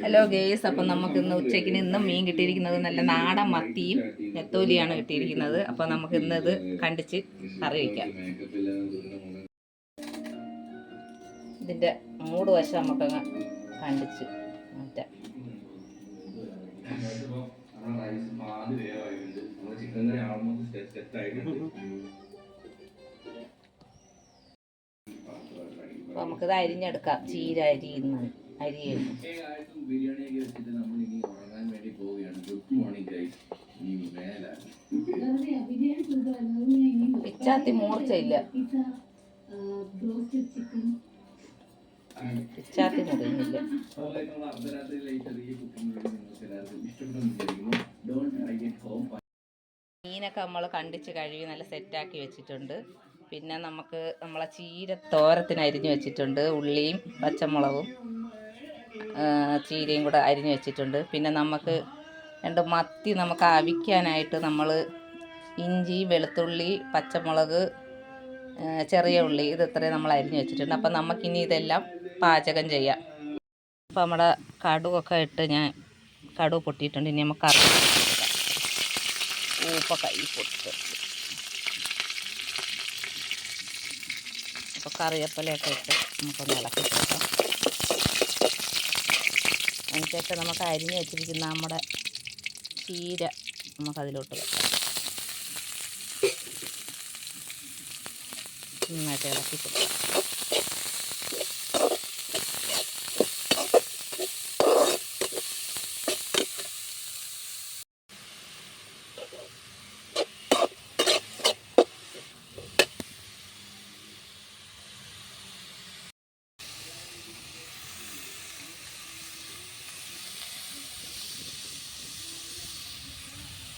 Hello guys, അപ്പം നമുക്ക് ഇന്ന് മീൻ കിട്ടിയിരിക്കുന്നത് നല്ല നാടൻ മത്തിയും നെത്തോലിയാണ് കിട്ടിയിരിക്കുന്നത്. അപ്പം നമുക്ക് ഇത് കണ്ടിച്ച് കറി വയ്ക്കാം. ഇതിൻ്റെ മൂട് വശം നമുക്കങ്ങ് കണ്ടിച്ച് മാറ്റാം. അപ്പോൾ നമുക്കിത് അരിഞ്ഞെടുക്കാം. ചീര അരിയുന്നു അരിയായിരുന്നു. ബിരിയാണിയൊക്കെ വെച്ചിട്ട് നമ്മൾ ഇനി ഉറങ്ങാൻ വേണ്ടി പോവുകയാണ്. Good morning guys. പിച്ചാത്തി മൂർച്ചയില്ല. പിച്ചാത്തി മുറിയുന്നില്ല. മീനൊക്കെ നമ്മൾ കണ്ടിച്ച് കഴുകി നല്ല സെറ്റാക്കി വെച്ചിട്ടുണ്ട്. പിന്നെ നമുക്ക് നമ്മളെ ചീര തോരത്തിന് അരിഞ്ഞു വെച്ചിട്ടുണ്ട്. ഉള്ളിയും പച്ചമുളകും ചീരയും കൂടെ അരിഞ്ഞു വെച്ചിട്ടുണ്ട്. പിന്നെ നമുക്ക് രണ്ട് മത്തി നമുക്ക് അവിക്കാനായിട്ട് നമ്മൾ ഇഞ്ചി, വെളുത്തുള്ളി, പച്ചമുളക്, ചെറിയ ഉള്ളി ഇത് ഇത്രയും നമ്മൾ അരിഞ്ഞു വെച്ചിട്ടുണ്ട്. അപ്പം നമുക്കിനി ഇതെല്ലാം പാചകം ചെയ്യാം. അപ്പോൾ നമ്മുടെ കടുവൊക്കെ ഇട്ട് ഞാൻ കടുവ് പൊട്ടിയിട്ടുണ്ട്. ഇനി നമുക്ക് കറി ഉപ്പൊക്കെ കൈ പൊട്ടിട്ട് അപ്പോൾ കറിവേപ്പിലയൊക്കെ ഇട്ട് നമുക്കൊന്ന് ഇളക്കി കൊടുക്കാം. അതിനുശേഷം നമുക്ക് അരിഞ്ഞ് വെച്ചിരിക്കുന്ന നമ്മുടെ ചീര നമുക്കതിലോട്ട് വെക്കാം. നന്നായിട്ട് ഇളക്കി കൊടുക്കാം.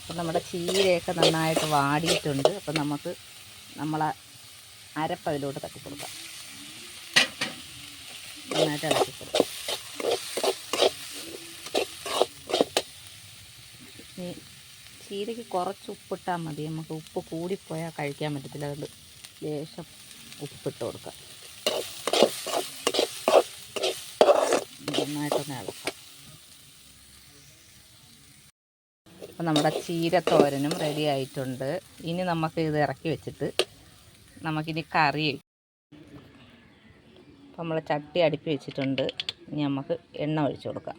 അപ്പം നമ്മുടെ ചീരയൊക്കെ നന്നായിട്ട് വാടിയിട്ടുണ്ട്. അപ്പം നമുക്ക് നമ്മളെ അരപ്പതിലോട്ട് തട്ടി കൊടുക്കാം. നന്നായിട്ട് ഇളക്കി കൊടുക്കാം. ചീരയ്ക്ക് കുറച്ച് ഉപ്പിട്ടാൽ മതി. നമുക്ക് ഉപ്പ് കൂടിപ്പോയാൽ കഴിക്കാൻ പറ്റത്തില്ല. അതുകൊണ്ട് ലേശം ഉപ്പിട്ട് കൊടുക്കാം. നന്നായിട്ടൊന്ന് ഇളക്കാം. അപ്പം നമ്മുടെ ചീരത്തോരനും റെഡി ആയിട്ടുണ്ട്. ഇനി നമുക്ക് ഇത് ഇറക്കി വെച്ചിട്ട് നമുക്കിനി കറി. അപ്പം നമ്മൾ ചട്ടി അടുപ്പി വെച്ചിട്ടുണ്ട്. ഇനി നമുക്ക് എണ്ണ ഒഴിച്ചു കൊടുക്കാം.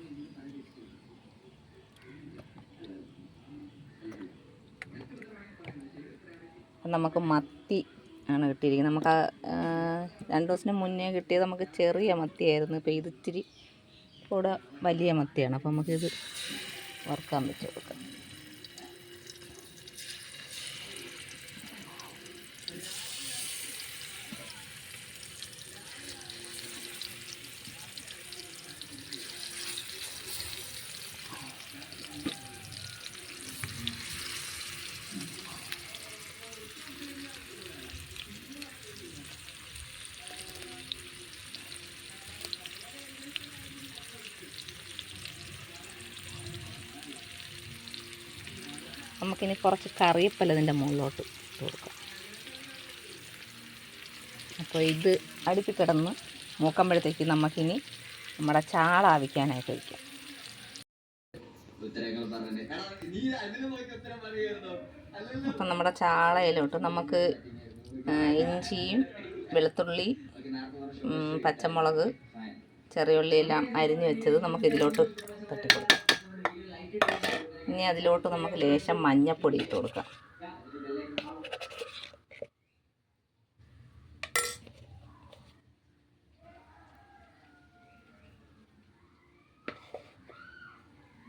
അപ്പം നമുക്ക് മത്തി ആണ് കിട്ടിയിരിക്കുന്നത്. നമുക്ക് 2 ദിവസത്തിന് മുന്നേ കിട്ടിയത് നമുക്ക് ചെറിയ മത്തിയായിരുന്നു. ഇപ്പോൾ ഇത് ഇച്ചിരി കൂടെ വലിയ മത്തിയാണ്. അപ്പം നമുക്കിത് വറുക്കാൻ വെച്ച് കൊടുക്കാം. നമുക്കിനി കുറച്ച് കറിവേപ്പില ഇതിൻ്റെ മുകളിലോട്ട് ഇട്ട് കൊടുക്കാം. അപ്പോൾ ഇത് അടുപ്പിൽ കിടന്ന് മൂക്കുമ്പോഴത്തേക്ക് നമുക്കിനി നമ്മുടെ ചാള ആവിക്കാനായിട്ട് വയ്ക്കാം. അപ്പം നമ്മുടെ ചാളയിലോട്ട് നമുക്ക് ഇഞ്ചിയും വെളുത്തുള്ളി, പച്ചമുളക്, ചെറിയ ഉള്ളിയെല്ലാം അരിഞ്ഞ് വെച്ചത് നമുക്കിതിലോട്ട് തട്ടിക്കൊടുക്കാം. ഇനി അതിലോട്ട് നമുക്ക് ലേശം മഞ്ഞൾപ്പൊടി ഇട്ട് കൊടുക്കാം.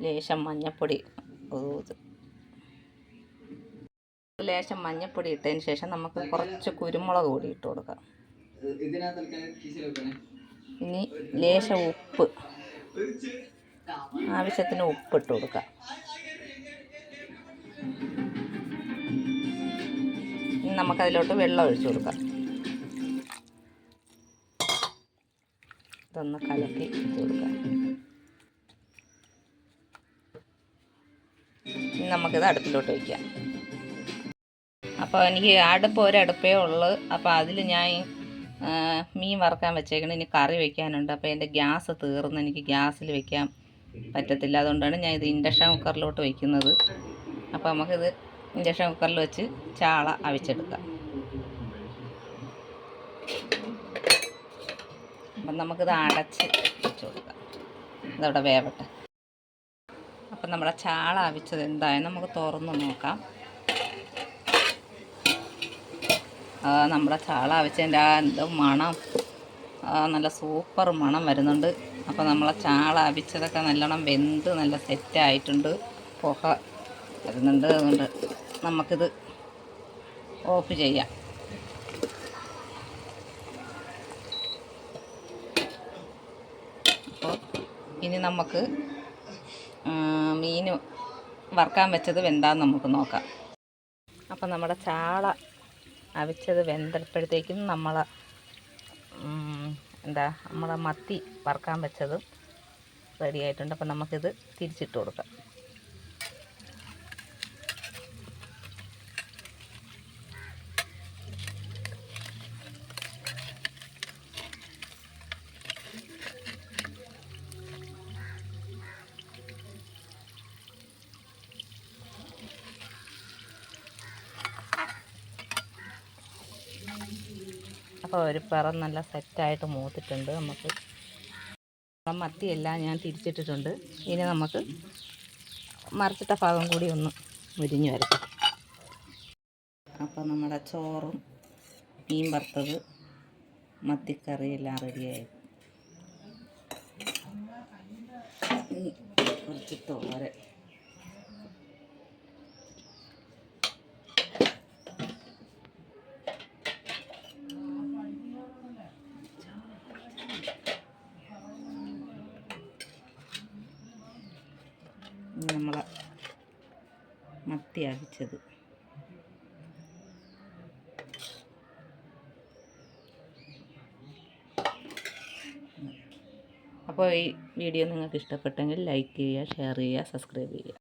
ലേശം മഞ്ഞൾപ്പൊടി ഇട്ടതിന് ശേഷം നമുക്ക് കുറച്ച് കുരുമുളക് പൊടി ഇട്ട് കൊടുക്കാം. ഇനി ലേശം ഉപ്പ്, ആവശ്യത്തിന് ഉപ്പിട്ട് കൊടുക്കാം. ഇനി നമുക്കതിലോട്ട് വെള്ളം ഒഴിച്ചു കൊടുക്കാം. ഇതൊന്ന് കലക്കി ഇട്ട് കൊടുക്കാം. ഇനി നമുക്കിത് അടുപ്പിലോട്ട് വയ്ക്കാം. അപ്പോൾ എനിക്ക് ഒരടുപ്പേ ഉള്ളൂ. അപ്പോൾ അതിൽ ഞാൻ മീൻ വറുക്കാൻ വെച്ചേക്കണം. ഇനി കറി വെക്കാനുണ്ട്. അപ്പോൾ എൻ്റെ ഗ്യാസ് തീർന്ന് എനിക്ക് ഗ്യാസിൽ വെക്കാൻ പറ്റത്തില്ല. അതുകൊണ്ടാണ് ഞാൻ ഇത് ഇൻഡക്ഷൻ കുക്കറിലോട്ട് വയ്ക്കുന്നത്. അപ്പോൾ നമുക്കിത് ഇൻഡക്ഷൻ കുക്കറിൽ വെച്ച് ചാള അവിച്ചെടുക്കാം. അപ്പം നമുക്കിത് അടച്ച് വെച്ച് കൊടുക്കാം. ഇതവിടെ വേവട്ടെ. അപ്പം നമ്മുടെ ചാള അവിച്ചത് എന്തായാലും നമുക്ക് തുറന്ന് നോക്കാം. നമ്മുടെ ചാള അവിച്ചതിൻ്റെ എന്തോ മണം, നല്ല സൂപ്പർ മണം വരുന്നുണ്ട്. അപ്പോൾ നമ്മളെ ചാള അവിച്ചതൊക്കെ നല്ലോണം വെന്ത് നല്ല സെറ്റായിട്ടുണ്ട്. പുക വരുന്നുണ്ട്. അതുകൊണ്ട് നമുക്കിത് ഓഫ് ചെയ്യാം. അപ്പോൾ ഇനി നമുക്ക് മീൻ വറുക്കാൻ വെച്ചത് വെന്താന്ന് നമുക്ക് നോക്കാം. അപ്പം നമ്മുടെ ചാള അവിച്ചത് വെന്തപ്പോഴത്തേക്കും നമ്മളെ നമ്മളെ മത്തി വറുക്കാൻ വെച്ചതും റെഡി ആയിട്ടുണ്ട്. അപ്പം നമുക്കിത് തിരിച്ചിട്ട് കൊടുക്കാം. അപ്പോൾ ഒരു പിറം നല്ല സെറ്റായിട്ട് മൂത്തിട്ടുണ്ട്. നമുക്ക് മത്തിയെല്ലാം ഞാൻ തിരിച്ചിട്ടിട്ടുണ്ട്. ഇനി നമുക്ക് മറിച്ചിട്ട ഭാഗം കൂടി ഒന്ന് മുരിഞ്ഞ് വരട്ടെ. അപ്പോൾ നമ്മുടെ ചോറും മീൻ വറുത്തത് മത്തിക്കറിയെല്ലാം റെഡിയായി. കുറച്ച് തോരൻ, നമ്മളെ മത്തി അവിച്ചത്. അപ്പോൾ ഈ വീഡിയോ നിങ്ങൾക്ക് ഇഷ്ടപ്പെട്ടെങ്കിൽ ലൈക്ക് ചെയ്യുക, ഷെയർ ചെയ്യുക, സബ്സ്ക്രൈബ് ചെയ്യുക.